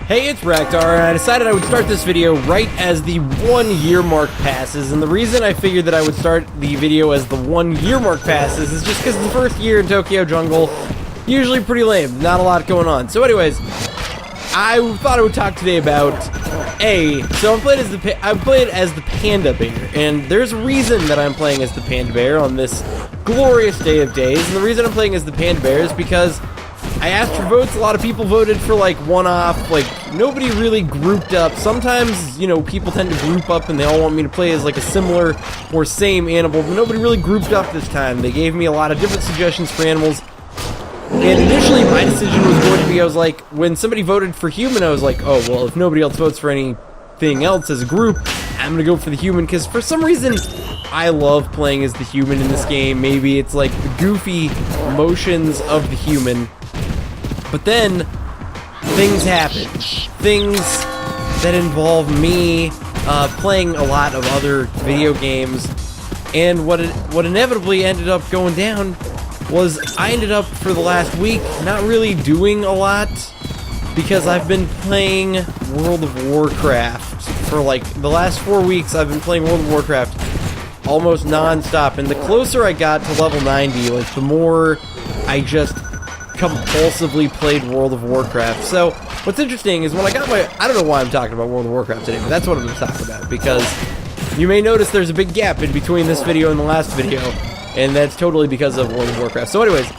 Hey, it's Raktar, and I decided I would start this video right as the 1 year mark passes, and the reason I figured that I would start the video as the 1 year mark passes is just because the first year in Tokyo Jungle, usually pretty lame, not a lot going on. So anyways, I thought I would talk today about, so I'm playing as the Panda Bear, and there's a reason that I'm playing as the Panda Bear on this glorious day of days, and the reason I'm playing as the Panda Bear is because I asked for votes. A lot of people voted for like one-off, like nobody really grouped up. Sometimes, you know, people tend to group up and they all want me to play as like a similar or same animal, but nobody really grouped up this time. They gave me a lot of different suggestions for animals. And initially my decision was going to be, I was like, when somebody voted for human, I was like, oh, well, if nobody else votes for anything else as a group, I'm gonna go for the human, because for some reason, I love playing as the human in this game. Maybe it's like the goofy motions of the human. But then, things happen. Things that involve me playing a lot of other video games. And what inevitably ended up going down was I ended up, for the last week, not really doing a lot. Because I've been playing World of Warcraft. For like, the last 4 weeks, I've been playing World of Warcraft almost non-stop. And the closer I got to level 90, like, the more I just compulsively played World of Warcraft. So, what's interesting is when I got my... I don't know why I'm talking about World of Warcraft today, but that's what I'm going to talk about, because you may notice there's a big gap in between this video and the last video, and that's totally because of World of Warcraft. So anyways,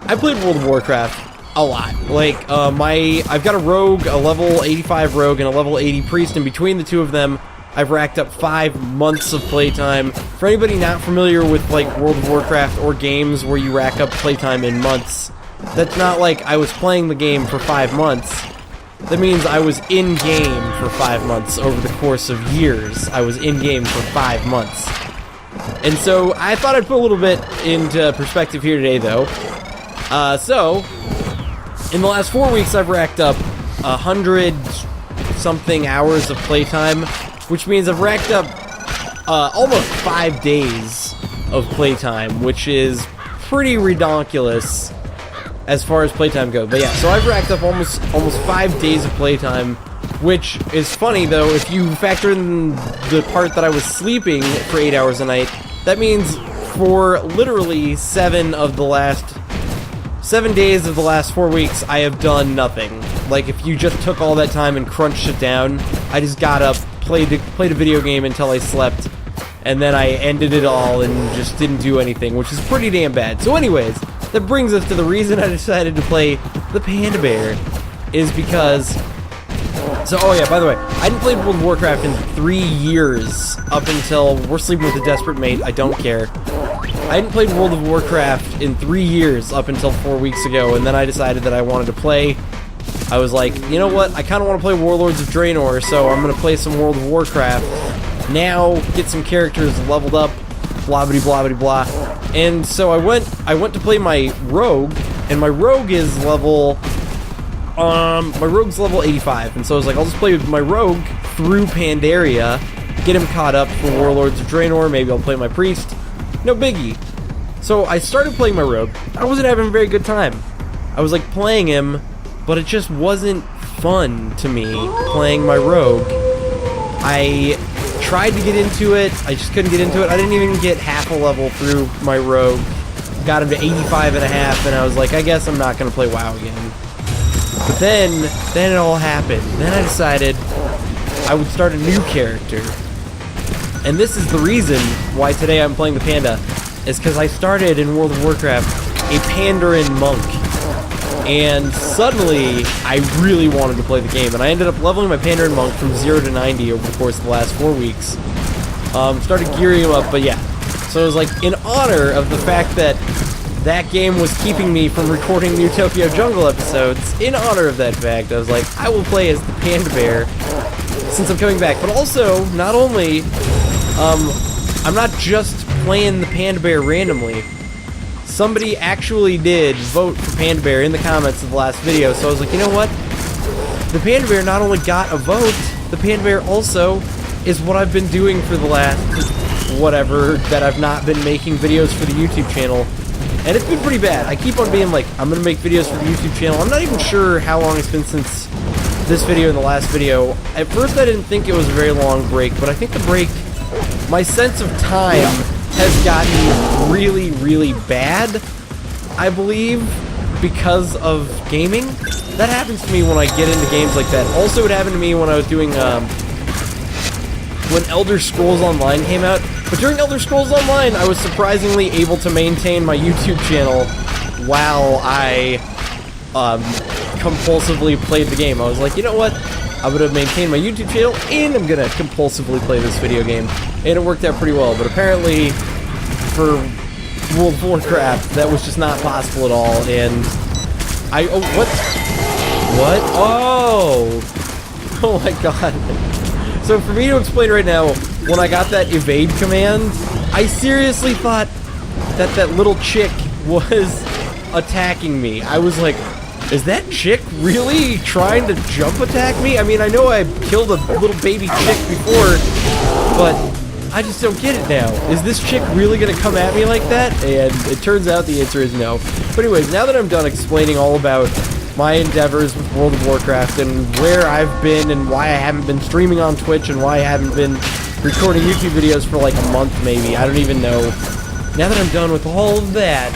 I played World of Warcraft a lot. Like, I've got a rogue, a level 85 rogue, and a level 80 priest, and between the two of them, I've racked up 5 months of playtime. For anybody not familiar with, like, World of Warcraft or games where you rack up playtime in months, that's not like I was playing the game for 5 months. That means I was in-game for 5 months over the course of years. I was in-game for 5 months. And so, I thought I'd put a little bit into perspective here today, though. So, in the last 4 weeks, I've racked up 100-something hours of playtime, which means I've racked up almost 5 days of playtime, which is pretty redonkulous as far as playtime goes. But yeah, so I've racked up almost 5 days of playtime, which is funny, though, if you factor in the part that I was sleeping for 8 hours a night. That means for literally 7 days of the last 4 weeks, I have done nothing. Like, if you just took all that time and crunched it down, I just got up, played a video game until I slept, and then I ended it all and just didn't do anything, which is pretty damn bad. So anyways, that brings us to the reason I decided to play the Panda Bear, is because... So, oh yeah, by the way, I hadn't played World of Warcraft in 3 years, up until We're Sleeping with a Desperate Mate, I don't care. I hadn't played World of Warcraft in 3 years, up until 4 weeks ago, and then I decided that I wanted to play. I was like, you know what, I kind of want to play Warlords of Draenor, so I'm going to play some World of Warcraft. Now, get some characters leveled up, blah blah blah blah blah. And so I went to play my rogue, and my rogue is level my rogue's level 85, and so I was like, I'll just play with my rogue through Pandaria, get him caught up for Warlords of Draenor, maybe I'll play my priest. No biggie. So I started playing my rogue. I wasn't having a very good time. I was like playing him, but it just wasn't fun to me playing my rogue. I tried to get into it, I just couldn't get into it. I didn't even get half a level through my rogue. Got him to 85 and a half, and I was like, I guess I'm not going to play WoW again. But then it all happened. Then I decided I would start a new character. And this is the reason why today I'm playing the Panda, is because I started in World of Warcraft a Pandarin monk. And suddenly, I really wanted to play the game, and I ended up leveling my Pandarin monk from 0 to 90 over the course of the last 4 weeks. Started gearing him up, but yeah. So it was like, in honor of the fact that that game was keeping me from recording new Tokyo Jungle episodes, in honor of that fact, I was like, I will play as the Panda Bear since I'm coming back. But also, not only, I'm not just playing the Panda Bear randomly. Somebody actually did vote for Panda Bear in the comments of the last video, so I was like, you know what? The Panda Bear not only got a vote, the Panda Bear also is what I've been doing for the last whatever, that I've not been making videos for the YouTube channel. And it's been pretty bad. I keep on being like, I'm gonna make videos for the YouTube channel. I'm not even sure how long it's been since this video and the last video, at first I didn't think it was a very long break, but I think the break, my sense of time has gotten really, really bad, I believe, because of gaming. That happens to me when I get into games like that. Also, it happened to me when I was doing, when Elder Scrolls Online came out. But during Elder Scrolls Online, I was surprisingly able to maintain my YouTube channel while I compulsively played the game. I was like, you know what? I'm gonna maintain my YouTube channel, and I'm gonna compulsively play this video game. And it worked out pretty well, but apparently, for World of Warcraft, that was just not possible at all, and what? Oh my god. So for me to explain right now, when I got that evade command, I seriously thought that that little chick was attacking me. I was like, is that chick really trying to jump attack me? I mean, I know I killed a little baby chick before, but I just don't get it now. Is this chick really gonna come at me like that? And it turns out the answer is no. But anyways, now that I'm done explaining all about my endeavors with World of Warcraft and where I've been and why I haven't been streaming on Twitch and why I haven't been recording YouTube videos for like a month maybe, I don't even know. Now that I'm done with all of that,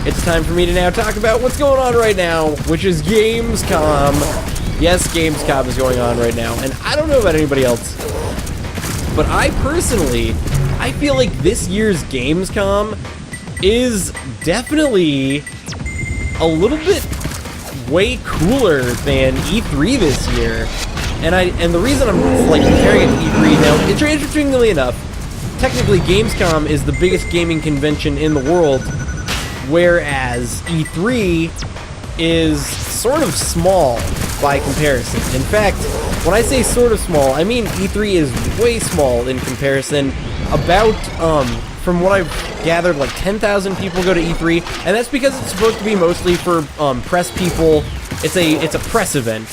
it's time for me to now talk about what's going on right now, which is Gamescom. Yes, Gamescom is going on right now, and I don't know about anybody else, but I personally, I feel like this year's Gamescom is definitely a little bit way cooler than E3 this year. And the reason I'm like comparing it to E3 now, interestingly enough, technically Gamescom is the biggest gaming convention in the world, whereas E3 is sort of small by comparison. In fact, when I say sort of small, I mean E3 is way small in comparison. About, from what I've gathered, like 10,000 people go to E3, and that's because it's supposed to be mostly for press people. It's a press event,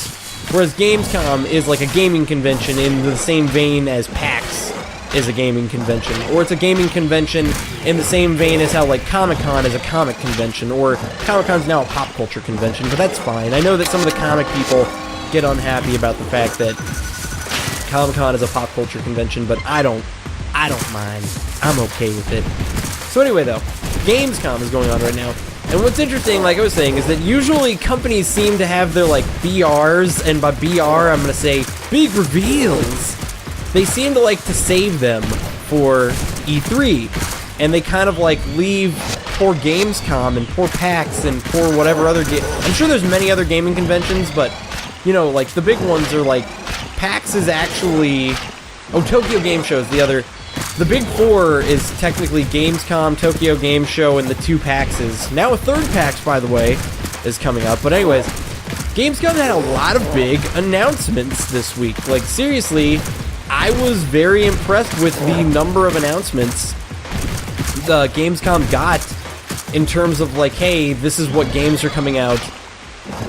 whereas Gamescom is like a gaming convention in the same vein as PAX is a gaming convention, or it's a gaming convention in the same vein as how like Comic-Con is a comic convention, or Comic-Con's now a pop culture convention, but that's fine. I know that some of the comic people get unhappy about the fact that Comic-Con is a pop culture convention, but I don't mind. I'm okay with it. So anyway though, Gamescom is going on right now. And what's interesting, like I was saying, is that usually companies seem to have their like BRs, and by BR I'm gonna say big reveals. They seem to like to save them for E3. And they kind of like leave poor Gamescom and poor PAX and poor whatever other I'm sure there's many other gaming conventions, but you know, like the big ones are like PAX is actually Tokyo Game Show is the other. The big four is technically Gamescom, Tokyo Game Show, and the two PAXs. Now a third PAX, by the way, is coming up. But anyways, Gamescom had a lot of big announcements this week. Like, seriously, I was very impressed with the number of announcements the Gamescom got in terms of, like, hey, this is what games are coming out.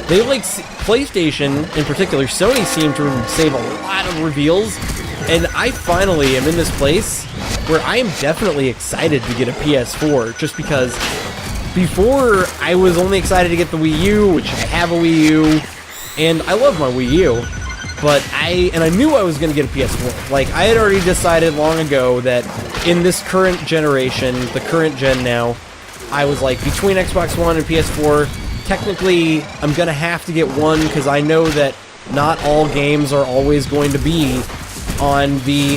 They, like, PlayStation, in particular, Sony seemed to save a lot of reveals. And I finally am in this place where I am definitely excited to get a PS4, just because before I was only excited to get the Wii U, which I have a Wii U, and I love my Wii U, but I knew I was going to get a PS4. Like, I had already decided long ago that in this current generation, the current gen now, I was like, between Xbox One and PS4, technically I'm going to have to get one, because I know that not all games are always going to be on the...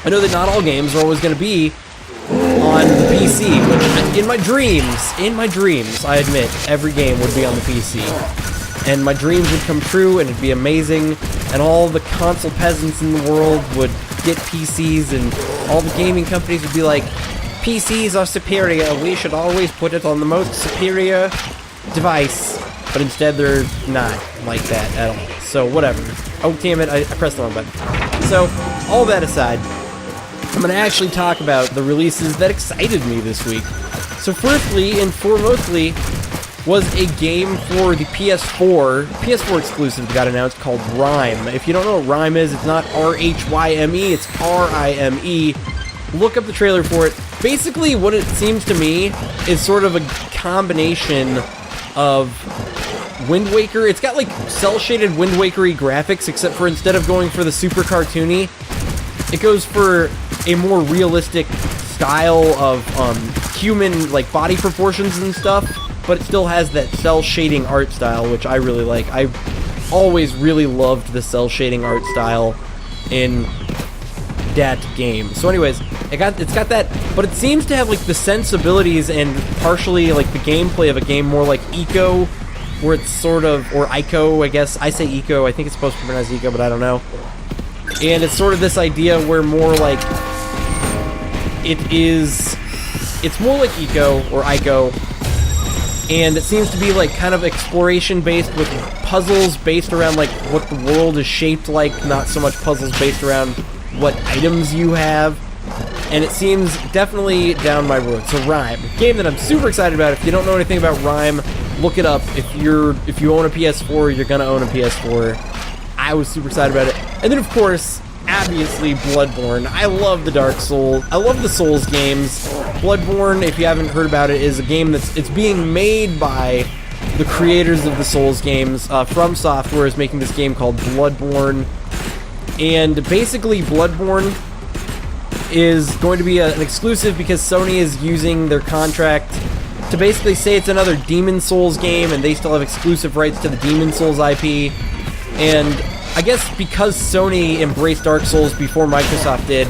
I know that not all games are always going to be on the PC, which in my dreams, I admit, every game would be on the PC. And my dreams would come true, and it'd be amazing, and all the console peasants in the world would get PCs, and all the gaming companies would be like, PCs are superior, we should always put it on the most superior device. But instead, they're not like that at all. So, whatever. Oh, damn it, I pressed the wrong button. So, all that aside, I'm going to actually talk about the releases that excited me this week. So, firstly and foremostly was a game for the PS4 exclusive that got announced called Rime. If you don't know what Rime is, it's not R-H-Y-M-E, it's R-I-M-E. Look up the trailer for it. Basically, what it seems to me is sort of a combination of Wind Waker. It's got, like, cel-shaded Wind Waker-y graphics, except for instead of going for the super cartoony, it goes for a more realistic style of human, like, body proportions and stuff, but it still has that cel-shading art style, which I really like. I always really loved the cel-shading art style in that game. So anyways, it's got that, but it seems to have, like, the sensibilities and partially, like, the gameplay of a game more like Eco, where it's sort of, or Ico, I guess. I say Eco, I think it's supposed to be pronounced Eco, but I don't know. And it's sort of this idea where more like, it's more like Eco, or Ico, and it seems to be, like, kind of exploration-based with puzzles based around, like, what the world is shaped like, not so much puzzles based around what items you have. And it seems definitely down my road. So Rime, a game that I'm super excited about. If you don't know anything about Rime, look it up. If you own a PS4, you're gonna own a PS4. I was super excited about it. And then, of course, obviously, Bloodborne. I love the Dark Souls. I love the Souls games. Bloodborne, if you haven't heard about it, is a game it's being made by the creators of the Souls games. From Software is making this game called Bloodborne. And basically, Bloodborne is going to be an exclusive because Sony is using their contract to basically say it's another Demon Souls game, and they still have exclusive rights to the Demon Souls IP. And I guess because Sony embraced Dark Souls before Microsoft did,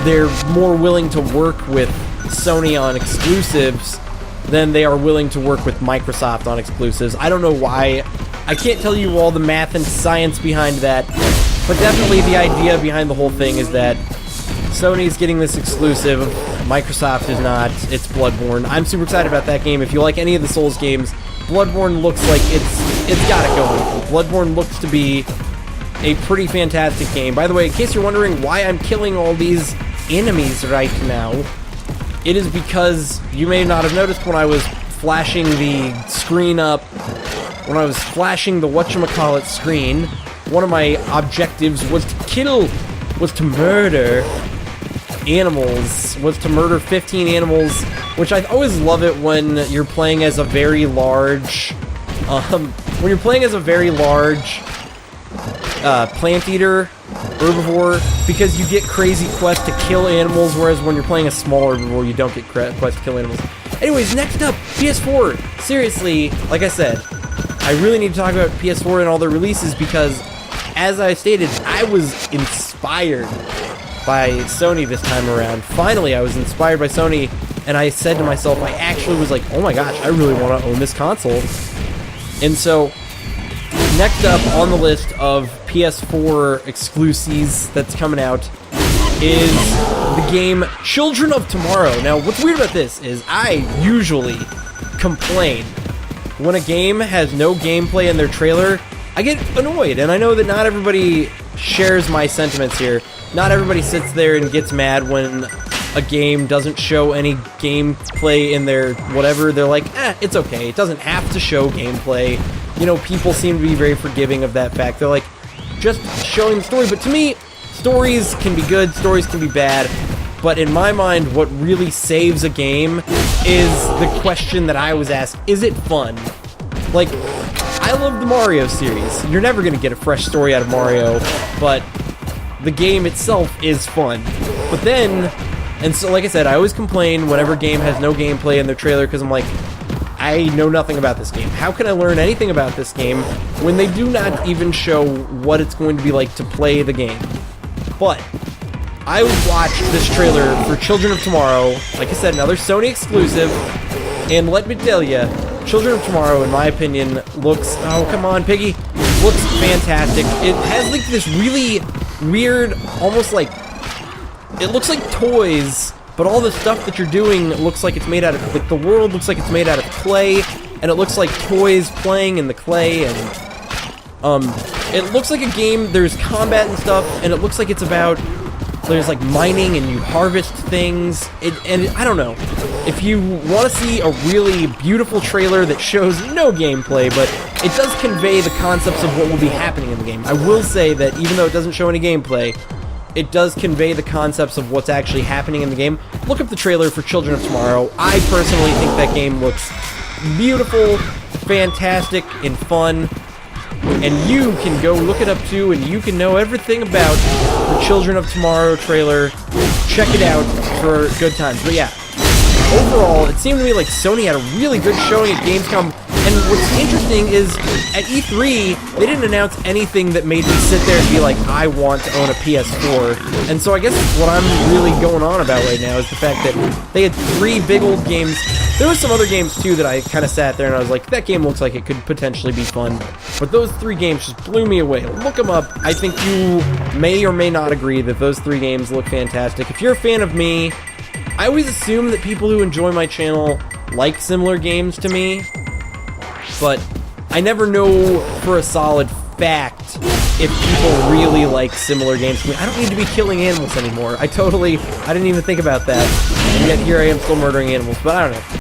they're more willing to work with Sony on exclusives than they are willing to work with Microsoft on exclusives. I don't know why. I can't tell you all the math and science behind that, but definitely the idea behind the whole thing is that Sony's getting this exclusive, Microsoft is not. It's Bloodborne. I'm super excited about that game. If you like any of the Souls games, Bloodborne looks like it's got it going. Bloodborne looks to be a pretty fantastic game. By the way, in case you're wondering why I'm killing all these enemies right now, it is because you may not have noticed when I was flashing the screen up, when I was flashing the whatchamacallit screen, one of my objectives was to murder animals, was to murder 15 animals, which I always love it when you're playing as a very large, plant eater, herbivore, because you get crazy quests to kill animals, whereas when you're playing a small herbivore, you don't get quests to kill animals. Anyways, next up, PS4. Seriously, like I said, I really need to talk about PS4 and all their releases because, as I stated, I was inspired by Sony this time around. Finally, I was inspired by Sony, and I said to myself, I actually was like, oh my gosh, I really want to own this console. And so, next up on the list of PS4 exclusives that's coming out is the game Children of Tomorrow. Now, what's weird about this is I usually complain when a game has no gameplay in their trailer. I get annoyed, and I know that not everybody shares my sentiments here. Not everybody sits there and gets mad when a game doesn't show any gameplay in their whatever. They're like, it's okay. It doesn't have to show gameplay. You know, people seem to be very forgiving of that fact. They're like, just showing the story. But to me, stories can be good, stories can be bad. But in my mind, what really saves a game is the question that I was asked, is it fun? Like, I love the Mario series. You're never going to get a fresh story out of Mario, but the game itself is fun. But then, and so like I said, I always complain whenever a game has no gameplay in their trailer because I'm like, I know nothing about this game. How can I learn anything about this game when they do not even show what it's going to be like to play the game? But I watched this trailer for Children of Tomorrow. Like I said, another Sony exclusive. And let me tell you, Children of Tomorrow, in my opinion, looks... Oh, come on, Piggy. Looks fantastic. It has, like, this really weird, almost like... It looks like toys, but all the stuff that you're doing looks like it's made out of... Like, the world looks like it's made out of clay, and it looks like toys playing in the clay, and... It looks like a game, there's combat and stuff, and it looks like it's about... There's, like, mining, and you harvest things, and I don't know. If you want to see a really beautiful trailer that shows no gameplay, but it does convey the concepts of what will be happening in the game. I will say that even though it doesn't show any gameplay, it does convey the concepts of what's actually happening in the game. Look up the trailer for Children of Tomorrow. I personally think that game looks beautiful. fantastic and fun, and you can go look it up too, and you can know everything about the Children of Tomorrow trailer. Check it out for good times. But yeah, overall, it seemed to me like Sony had a really good showing at Gamescom. And what's interesting is, at E3, they didn't announce anything that made me sit there and be like, I want to own a PS4. And so I guess what I'm really going on about right now is the fact that they had 3 big old games. There was some other games, too, that I kind of sat there and I was like, that game looks like it could potentially be fun. But those 3 games just blew me away. Look them up. I think you may or may not agree that those 3 games look fantastic. If you're a fan of me, I always assume that people who enjoy my channel like similar games to me. But I never know for a solid fact if people really like similar games to me. I don't need to be killing animals anymore. I didn't even think about that. And yet here I am still murdering animals, but I don't know.